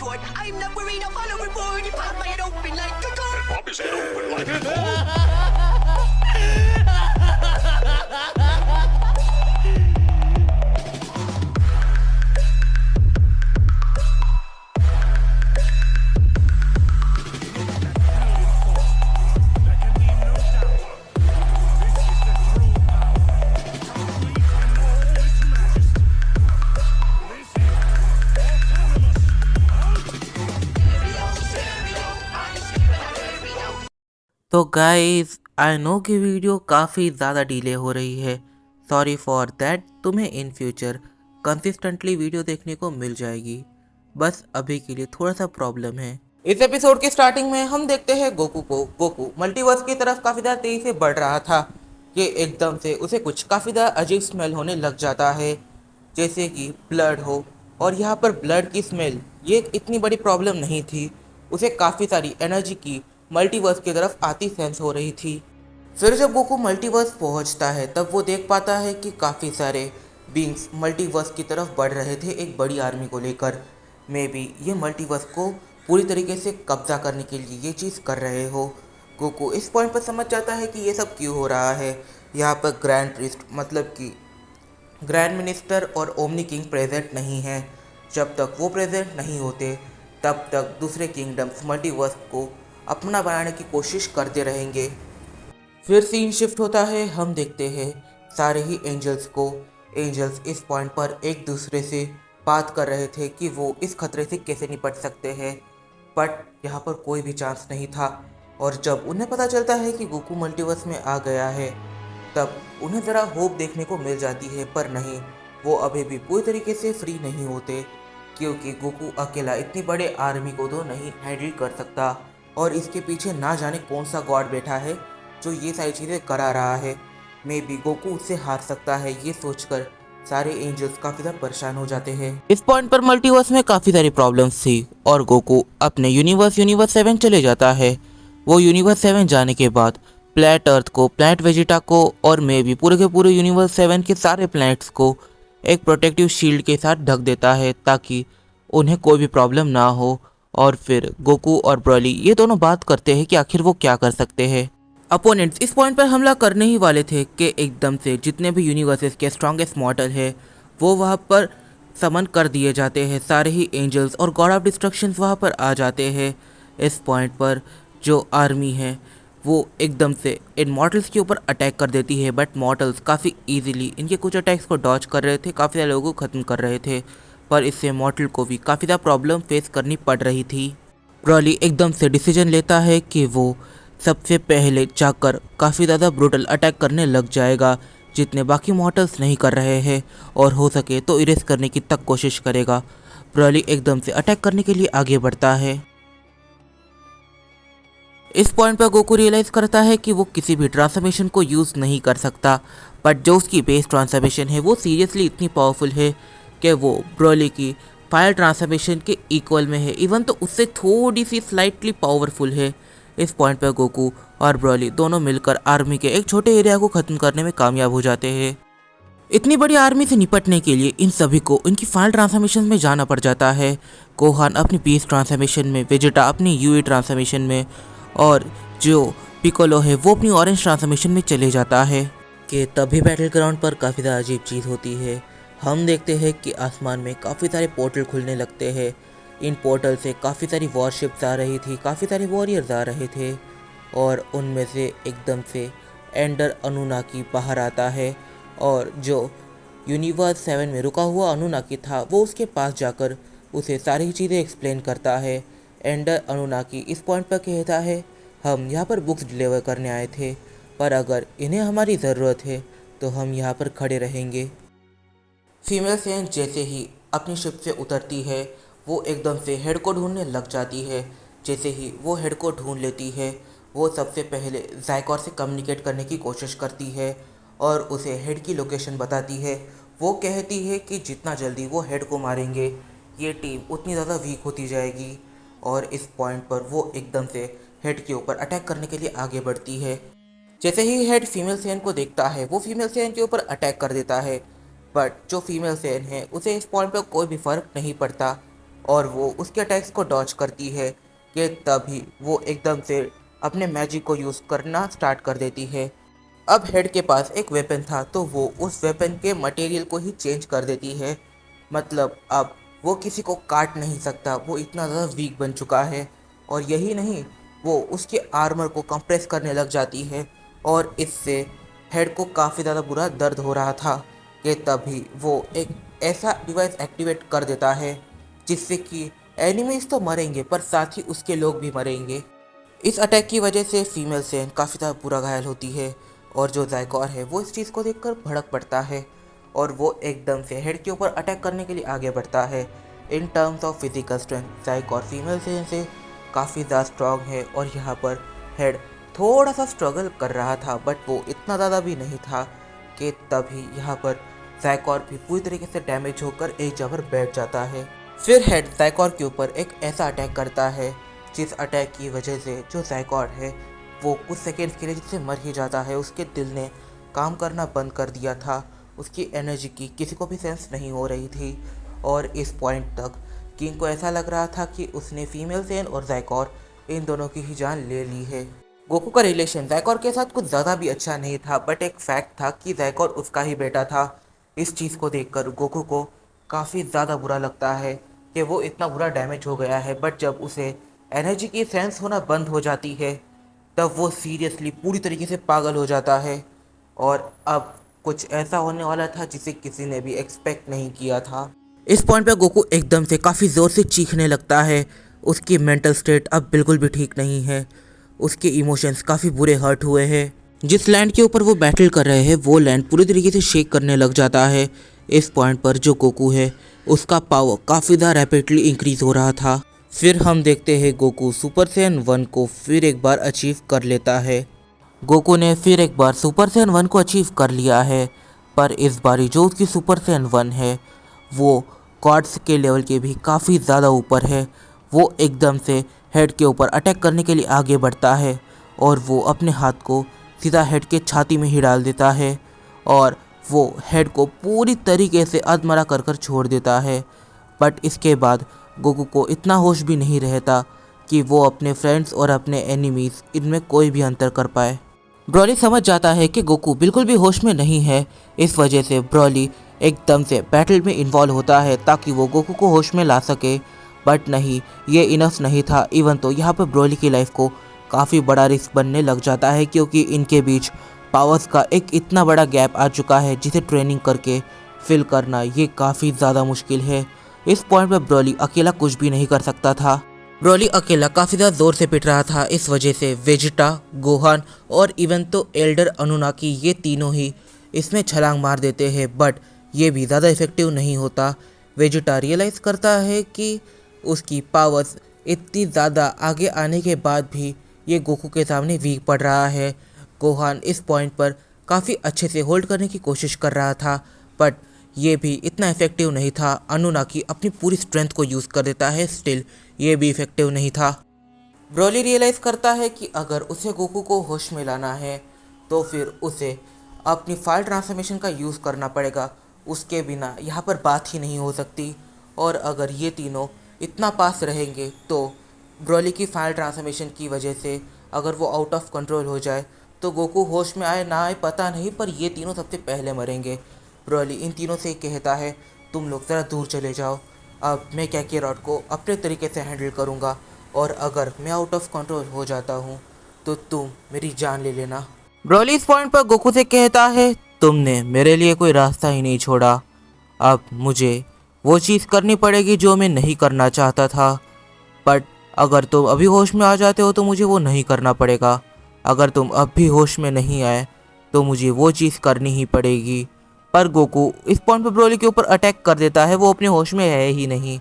retort. I'm not worried, I'll follow reward. You pop my head open like a gun. Pop his head open like a तो guys I know कि video काफ़ी ज़्यादा delay हो रही है। Sorry for that. तुम्हें in future consistently video देखने को मिल जाएगी। बस अभी के लिए थोड़ा सा प्रॉब्लम है। इस एपिसोड के स्टार्टिंग में हम देखते हैं गोकू को। गोकू मल्टीवर्स की तरफ काफ़ी ज़्यादा तेज़ी से बढ़ रहा था कि एकदम से उसे कुछ काफ़ी ज़्यादा अजीब स्मेल होने लग जाता है, जैसे कि ब्लड हो। और यहाँ पर ब्लड की स्मेल ये इतनी बड़ी प्रॉब्लम नहीं थी, उसे काफ़ी सारी एनर्जी की मल्टीवर्स की तरफ आती सेंस हो रही थी। फिर जब गोकू मल्टीवर्स पहुंचता है तब वो देख पाता है कि काफ़ी सारे बींग्स मल्टीवर्स की तरफ बढ़ रहे थे एक बड़ी आर्मी को लेकर। मे बी ये मल्टीवर्स को पूरी तरीके से कब्जा करने के लिए ये चीज़ कर रहे हो। गोकू इस पॉइंट पर समझ जाता है कि ये सब क्यों हो रहा है। यहाँ पर ग्रैंड प्रीस्ट मतलब कि ग्रैंड मिनिस्टर और ओमनी किंग प्रेजेंट नहीं हैं। जब तक वो प्रेजेंट नहीं होते तब तक दूसरे किंगडम्स मल्टीवर्स को अपना बनाने की कोशिश करते रहेंगे। फिर सीन शिफ्ट होता है, हम देखते हैं सारे ही एंजल्स को। एंजल्स इस पॉइंट पर एक दूसरे से बात कर रहे थे कि वो इस खतरे से कैसे निपट सकते हैं, बट यहाँ पर कोई भी चांस नहीं था। और जब उन्हें पता चलता है कि गोकू मल्टीवर्स में आ गया है तब उन्हें ज़रा होप देखने को मिल जाती है, पर नहीं, वो अभी भी पूरी तरीके से फ्री नहीं होते, क्योंकि गोकू अकेला इतनी बड़े आर्मी को तो नहीं हैंडल कर सकता। और इसके पीछे ना जाने कौन सा गॉड बैठा है जो ये सारी चीज़ें करा रहा है। मे बी गोकू उससे हार सकता है, ये सोचकर सारे एंजल्स काफ़ी ज़्यादा परेशान हो जाते हैं। इस पॉइंट पर मल्टीवर्स में काफ़ी सारी प्रॉब्लम्स थी और गोकू अपने यूनिवर्स 7 चले जाता है। वो यूनिवर्स 7 जाने के बाद प्लैनेट अर्थ को, प्लैनेट वेजिटा को और मे बी पूरे के पूरे यूनिवर्स 7 के सारे प्लैनेट्स को एक प्रोटेक्टिव शील्ड के साथ ढक देता है ताकि उन्हें कोई भी प्रॉब्लम ना हो। और फिर गोकू और ब्रॉली ये दोनों बात करते हैं कि आखिर वो क्या कर सकते हैं। अपोनेंट्स इस पॉइंट पर हमला करने ही वाले थे कि एकदम से जितने भी यूनिवर्सेस के स्ट्रॉन्गेस्ट मॉडल है वो वहाँ पर समन कर दिए जाते हैं। सारे ही एंजल्स और गॉड ऑफ डिस्ट्रक्शंस वहाँ पर आ जाते हैं। इस पॉइंट पर जो आर्मी है वो एकदम से इन मॉर्टल्स के ऊपर अटैक कर देती है, बट मॉर्टल्स काफ़ी ईजिली इनके कुछ अटैक्स को डॉज कर रहे थे, काफ़ी सारे लोगों को ख़त्म कर रहे थे। पर इससे मॉर्टल को भी काफ़ी ज़्यादा प्रॉब्लम फेस करनी पड़ रही थी। ब्रॉली एकदम से डिसीजन लेता है कि वो सबसे पहले जाकर काफ़ी ज़्यादा ब्रूटल अटैक करने लग जाएगा, जितने बाकी मॉर्टल्स नहीं कर रहे हैं, और हो सके तो इरेज करने की तक कोशिश करेगा। ब्रॉली एकदम से अटैक करने के लिए आगे बढ़ता है। इस पॉइंट पर गोकू रियलाइज़ करता है कि वो किसी भी ट्रांसफॉर्मेशन को यूज़ नहीं कर सकता, बट जो उसकी बेस ट्रांसफॉर्मेशन है वो सीरियसली इतनी पावरफुल है कि वो ब्रॉली की फायर ट्रांसफॉर्मेशन के इक्वल में है, इवन तो उससे थोड़ी सी स्लाइटली पावरफुल है। इस पॉइंट पर गोकू और ब्रॉली दोनों मिलकर आर्मी के एक छोटे एरिया को ख़त्म करने में कामयाब हो जाते हैं। इतनी बड़ी आर्मी से निपटने के लिए इन सभी को इनकी फायर ट्रांसफॉर्मेशन में जाना पड़ जाता है। गोहान अपनी बेस ट्रांसफॉर्मेशन में, वेजिटा अपनी यूई ट्रांसफॉर्मेशन में, और जो पिकोलो है वो अपनी ऑरेंज ट्रांसफॉर्मेशन में चले जाता है। कि तभी बैटल ग्राउंड पर काफ़ी ज़्यादा अजीब चीज़ होती है। हम देखते हैं कि आसमान में काफ़ी सारे पोर्टल खुलने लगते हैं। इन पोर्टल से काफ़ी सारी वॉरशिप्स आ रही थी, काफ़ी सारे वॉरियर्स आ रहे थे, और उनमें से एकदम से एंडर अनुनाकी बाहर आता है। और जो यूनिवर्स 7 में रुका हुआ अनुनाकी था वो उसके पास जाकर उसे सारी चीज़ें एक्सप्लेन करता है। एंडर अनुनाकी इस पॉइंट पर कहता है, हम यहाँ पर बुक्स डिलीवर करने आए थे, पर अगर इन्हें हमारी ज़रूरत है तो हम यहाँ पर खड़े रहेंगे। फीमेल सेन जैसे ही अपनी शिप से उतरती है वो एकदम से हेड को ढूंढने लग जाती है। जैसे ही वो हेड को ढूंढ लेती है वो सबसे पहले ज़ाइकॉर से कम्युनिकेट करने की कोशिश करती है और उसे हेड की लोकेशन बताती है। वो कहती है कि जितना जल्दी वो हेड को मारेंगे ये टीम उतनी ज़्यादा वीक होती जाएगी, और इस पॉइंट पर वो एकदम से हेड के ऊपर अटैक करने के लिए आगे बढ़ती है। जैसे ही हेड फीमेल सेन को देखता है वो फीमेल सेन के ऊपर अटैक कर देता है, बट जो फीमेल सेन है उसे इस पॉइंट पर कोई भी फ़र्क नहीं पड़ता, और वो उसके अटैक्स को डॉज करती है कि तभी वो एकदम से अपने मैजिक को यूज़ करना स्टार्ट कर देती है। अब हेड के पास एक वेपन था तो वो उस वेपन के मटेरियल को ही चेंज कर देती है। मतलब अब वो किसी को काट नहीं सकता, वो इतना ज़्यादा वीक बन चुका है। और यही नहीं, वो उसके आर्मर को कंप्रेस करने लग जाती है और इससे हेड को काफ़ी ज़्यादा बुरा दर्द हो रहा था कि तभी वो एक ऐसा डिवाइस एक्टिवेट कर देता है जिससे कि एनिमीज तो मरेंगे पर साथ ही उसके लोग भी मरेंगे। इस अटैक की वजह से फीमेल सेन काफ़ी ज़्यादा बुरा घायल होती है और जो ज़ाइकॉर है वो इस चीज़ को देखकर भड़क पड़ता है और वो एकदम से हेड के ऊपर अटैक करने के लिए आगे बढ़ता है। In terms of physical strength ज़ाइकॉर फीमेल सेन से काफ़ी ज़्यादा स्ट्रॉन्ग है और यहाँ पर हेड थोड़ा सा स्ट्रगल कर रहा था बट वो इतना ज़्यादा भी नहीं था कि तभी यहाँ पर ज़ाइकॉर भी पूरी तरीके से डैमेज होकर एक जगह पर बैठ जाता है। फिर हेड ज़ाइकॉर के ऊपर एक ऐसा अटैक करता है जिस अटैक की वजह से जो ज़ाइकॉर है वो कुछ सेकेंड्स के लिए जिससे मर ही जाता है। उसके दिल ने काम करना बंद कर दिया था, उसकी एनर्जी की किसी को भी सेंस नहीं हो रही थी और इस पॉइंट तक किंग को ऐसा लग रहा था कि उसने फीमेल सेन और ज़ाइकॉर इन दोनों की ही जान ले ली है। गोकू का रिलेशन ज़ाइकॉर के साथ कुछ ज़्यादा भी अच्छा नहीं था बट एक फैक्ट था कि ज़ाइकॉर उसका ही बेटा था। इस चीज़ को देखकर गोकू को काफ़ी ज़्यादा बुरा लगता है कि वो इतना बुरा डैमेज हो गया है बट जब उसे एनर्जी की सेंस होना बंद हो जाती है तब वो सीरियसली पूरी तरीके से पागल हो जाता है और अब कुछ ऐसा होने वाला था जिसे किसी ने भी एक्सपेक्ट नहीं किया था। इस पॉइंट पे गोकू एकदम से काफ़ी ज़ोर से चीखने लगता है। उसकी मेंटल स्टेट अब बिल्कुल भी ठीक नहीं है, उसके इमोशंस काफ़ी बुरे हर्ट हुए हैं। जिस लैंड के ऊपर वो बैटल कर रहे हैं वो लैंड पूरी तरीके से शेक करने लग जाता है। इस पॉइंट पर जो गोकू है उसका पावर काफ़ी ज़्यादा रैपिडली इंक्रीज़ हो रहा था। फिर हम देखते हैं गोकू सुपर सैयन 1 को फिर एक बार अचीव कर लेता है। गोकू ने फिर एक बार सुपर सैयन 1 को अचीव कर लिया है पर इस बारी जो उसकी सुपर सैयन 1 है वो गॉड्स के लेवल के भी काफ़ी ज़्यादा ऊपर है। वो एकदम से हेड के ऊपर अटैक करने के लिए आगे बढ़ता है और वो अपने हाथ को सीधा हेड के छाती में ही डाल देता है और वो हेड को पूरी तरीके से अधमरा कर कर छोड़ देता है। बट इसके बाद गोकू को इतना होश भी नहीं रहता कि वो अपने फ्रेंड्स और अपने एनिमीज़ इनमें कोई भी अंतर कर पाए। ब्रॉली समझ जाता है कि गोकू बिल्कुल भी होश में नहीं है, इस वजह से ब्रॉली एकदम से बैटल में इन्वॉल्व होता है ताकि वो गोकू को होश में ला सके। बट नहीं, ये इनफ नहीं था। इवन तो यहाँ पर ब्रॉली की लाइफ को काफ़ी बड़ा रिस्क बनने लग जाता है क्योंकि इनके बीच पावर्स का एक इतना बड़ा गैप आ चुका है जिसे ट्रेनिंग करके फिल करना ये काफ़ी ज़्यादा मुश्किल है। इस पॉइंट पर ब्रॉली अकेला कुछ भी नहीं कर सकता था। ब्रॉली अकेला काफ़ी ज़्यादा ज़ोर से पिट रहा था, इस वजह से वेजिटा, गोहान और इवन तो एल्डर अनुनाकी ये तीनों ही इसमें छलांग मार देते हैं बट ये भी ज़्यादा इफेक्टिव नहीं होता। वेजिटा रियलाइज़ करता है कि उसकी पावर्स इतनी ज़्यादा आगे आने के बाद भी ये गोकू के सामने वीक पड़ रहा है। गोहान इस पॉइंट पर काफ़ी अच्छे से होल्ड करने की कोशिश कर रहा था बट ये भी इतना इफेक्टिव नहीं था। अनुनाकी अपनी पूरी स्ट्रेंथ को यूज़ कर देता है, स्टिल ये भी इफेक्टिव नहीं था। ब्रॉली रियलाइज़ करता है कि अगर उसे गोकू को होश में लाना है तो फिर उसे अपनी फाइल ट्रांसफॉर्मेशन का यूज़ करना पड़ेगा, उसके बिना यहाँ पर बात ही नहीं हो सकती। और अगर ये तीनों इतना पास रहेंगे तो ब्रॉली की फाइल ट्रांसफॉर्मेशन की वजह से अगर वो आउट ऑफ कंट्रोल हो जाए तो गोकू होश में आए ना आए पता नहीं पर ये तीनों सबसे पहले मरेंगे। ब्रॉली इन तीनों से कहता है तुम लोग ज़रा दूर चले जाओ, अब मैं कैकेरॉट को अपने तरीके से हैंडल करूँगा और अगर मैं आउट ऑफ कंट्रोल हो जाता हूँ तो तुम मेरी जान ले लेना। ब्रॉली इस पॉइंट पर गोकू से कहता है तुमने मेरे लिए कोई रास्ता ही नहीं छोड़ा, अब मुझे वो चीज़ करनी पड़ेगी जो मैं नहीं करना चाहता था। बट अगर तुम अभी होश में आ जाते हो तो मुझे वो नहीं करना पड़ेगा, अगर तुम अब भी होश में नहीं आए तो मुझे वो चीज़ करनी ही पड़ेगी। पर गोकू इस पॉइंट पर ब्रॉली के ऊपर अटैक कर देता है, वो अपने होश में है ही नहीं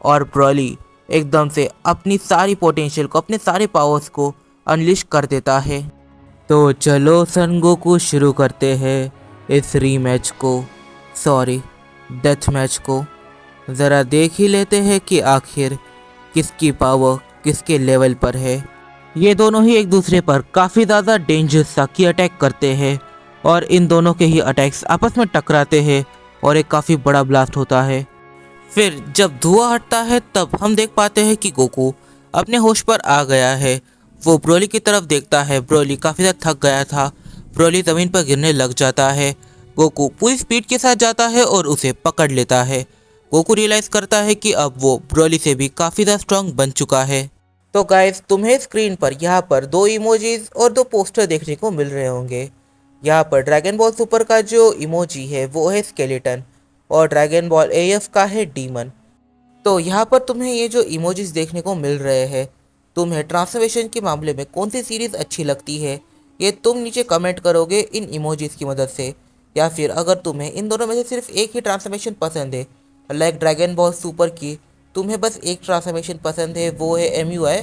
और ब्रॉली एकदम से अपनी सारी पोटेंशियल को, अपने सारे पावर्स को अनलिश कर देता है। तो चलो सन गोकू शुरू करते हैं इस रीमैच को, सॉरी डेथ मैच को। ज़रा देख ही लेते हैं कि आखिर किसकी पावर किसके लेवल पर है। ये दोनों ही एक दूसरे पर काफ़ी ज़्यादा डेंजरस सा की अटैक करते हैं और इन दोनों के ही अटैक्स आपस में टकराते हैं और एक काफ़ी बड़ा ब्लास्ट होता है। फिर जब धुआं हटता है तब हम देख पाते हैं कि गोकू अपने होश पर आ गया है। वो ब्रोली की तरफ देखता है। ब्रोली काफ़ी ज़्यादा थक गया था। ब्रोली ज़मीन पर गिरने लग जाता है। गोकू पूरी स्पीड के साथ जाता है और उसे पकड़ लेता है। गोकू रियलाइज़ करता है कि अब वो ब्रोली से भी काफ़ी ज़्यादा स्ट्रांग बन चुका है। तो गाइस, तुम्हें स्क्रीन पर यहाँ पर 2 इमोजीज और 2 पोस्टर देखने को मिल रहे होंगे। यहाँ पर ड्रैगन बॉल सुपर का जो इमोजी है वो है स्केलेटन और ड्रैगन बॉल AF का है डीमन। तो यहाँ पर तुम्हें ये जो इमोजीज देखने को मिल रहे हैं, तुम्हें ट्रांसफॉर्मेशन के मामले में कौन सी सीरीज़ अच्छी लगती है, ये तुम नीचे कमेंट करोगे इन इमोजीज की मदद से। या फिर अगर तुम्हें इन दोनों में से सिर्फ एक ही ट्रांसफॉर्मेशन पसंद है, लाइक ड्रैगन बॉल सुपर की तुम्हें बस एक ट्रांसफॉर्मेशन पसंद है, वो है MUI,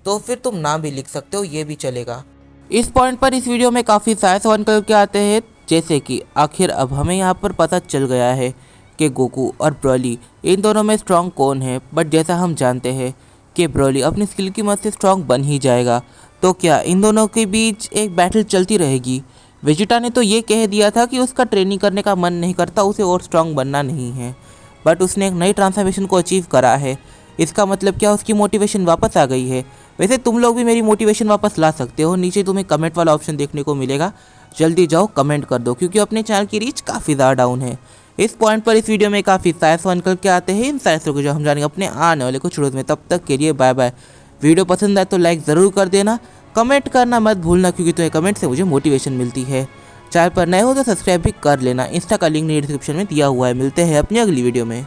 तो फिर तुम नाम भी लिख सकते हो, ये भी चलेगा। इस पॉइंट पर इस वीडियो में काफ़ी सारे सवाल करके आते हैं, जैसे कि आखिर अब हमें यहाँ पर पता चल गया है कि गोकू और ब्रोली इन दोनों में स्ट्रांग कौन है। बट जैसा हम जानते हैं कि ब्रोली अपनी स्किल की मदद से स्ट्रांग बन ही जाएगा, तो क्या इन दोनों के बीच एक बैटल चलती रहेगी? वेजिटा ने तो ये कह दिया था कि उसका ट्रेनिंग करने का मन नहीं करता, उसे और स्ट्रांग बनना नहीं है, बट उसने एक नई ट्रांसफॉर्मेशन को अचीव करा है। इसका मतलब क्या उसकी मोटिवेशन वापस आ गई है? वैसे तुम लोग भी मेरी मोटिवेशन वापस ला सकते हो, नीचे तुम्हें कमेंट वाला ऑप्शन देखने को मिलेगा, जल्दी जाओ कमेंट कर दो, क्योंकि अपने चैनल की रीच काफ़ी ज़्यादा डाउन है। इस पॉइंट पर इस वीडियो में काफ़ी सारे सवाल करके आते हैं, इन सारे को जो हम जानेंगे अपने आने वाले कुछ वीडियोज़ में। तब तक के लिए बाय बाय। वीडियो पसंद आए तो लाइक ज़रूर कर देना, कमेंट करना मत भूलना, क्योंकि तुम्हें कमेंट से मुझे मोटिवेशन मिलती है। चैनल पर नए हो तो सब्सक्राइब भी कर लेना। इंस्टा का लिंक डिस्क्रिप्शन में दिया हुआ है। मिलते हैं अपनी अगली वीडियो में।